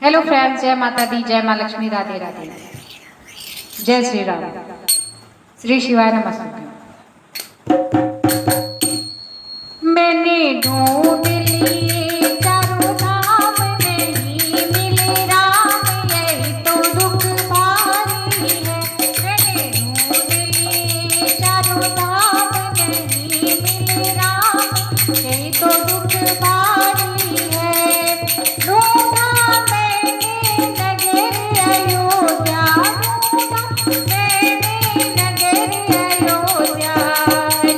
Hello friends, जय माता दी, जय माँ लक्ष्मी, राधे राधे, जय श्री राम, श्री शिवाय नमस्ते। मैंने ढूंढ लिए चारों धाम, नहीं मिले राम, यही तो दुख भारी है। मैंने ढूंढ लिए चारों धाम, नहीं मिले राम, यही तो दुख भारी है। ढूंढा मैंने नगर अयोध्या, ढूंढा मैंने नगर अयोध्या,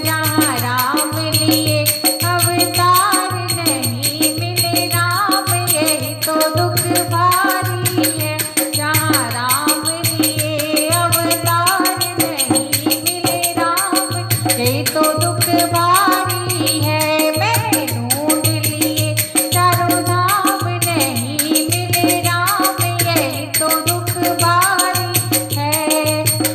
जहाँ राम लिए अवतार, नहीं मिले राम, यही तो दुख भारी है। जहाँ राम लिए अवतार, नहीं मिले राम, यही तो दुख भारी है। मैंने ढूंढ लिए चारों धाम, नहीं मिले राम, यही तो दुख भारी है।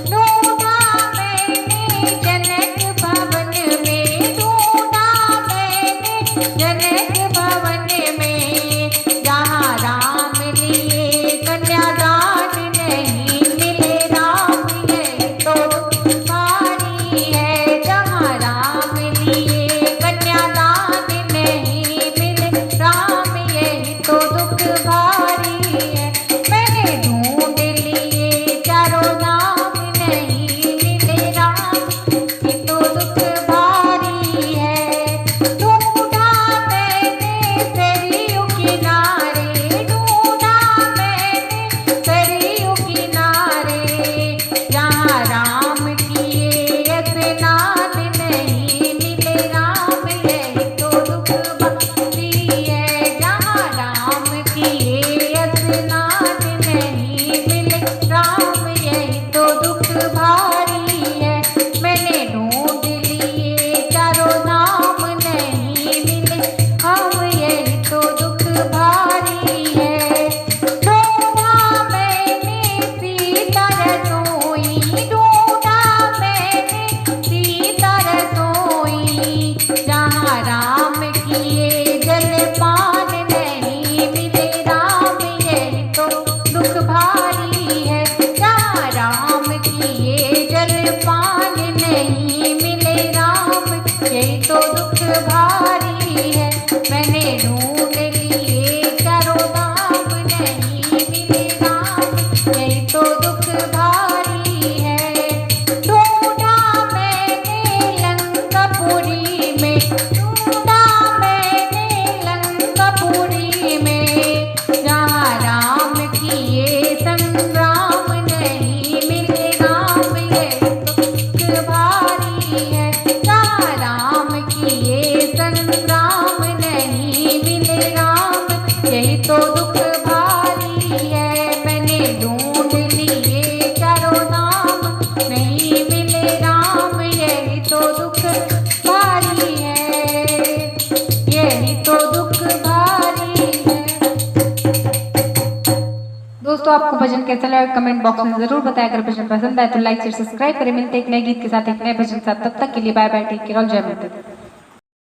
ढूंढा मैंने जनक भवन में, ढूंढा मैंने जनक भवन में, जहाँ राम लिए कन्यादान, नहीं मिले राम, यही तो दुख भारी है। जहाँ राम लिए कन्यादान, नहीं मिले राम, यही तो दुख भारी है। मैंने ढूंढ लिए चारों धाम, नहीं मिले राम, यही तो दुख भारी है। ढूंढा मैंने सरयू किनारे, ढूंढा मैंने सरयू किनारे, जहाँ राम किए स्नान, नहीं मिले राम, यही तो दुख भारी है। जहाँ राम किए स्नान, नहीं मिले राम, यही तो दुख भारी है। मैंने ढूंढ लिए चारों धाम, नहीं मिले हम, यही तो दुख भारी है। ढूंढा मैंने सीता रसोई, ढूंढा मैंने सीता रसोई, जहाँ राम किए जलपान, नहीं मिले राम, यही तो दुख भारी है। जहाँ राम किए जलपान, नहीं मिले राम, यही तो दुख भारी है। मैंने ढूंढ लिए चारों धाम, नहीं मिले राम, यही तो दुख भारी है। ढूंढा मैंने लंकापुरी में, ढूंढा मैंने लंकापुरी में, जहाँ राम किए संग्राम, नहीं मिले राम, यही तो दुख भारी है। जहाँ राम किए संग्राम, नहीं मिले राम, यही तो दुख भारी है। मैंने ढूंढ लिए चारों धाम, नहीं मिले राम, यही तो दुख भारी है, यही तो दुख भारी है। दोस्तों, आपको भजन कैसा लगा कमेंट बॉक्स में जरूर बताएं। अगर भजन पसंद आए तो लाइक शेयर सब्सक्राइब करें। मिलते हैं एक नए गीत के साथ, एक नए भजन के साथ। तब तक के लिए बाय बाय, टेक केयर, जय माता दी।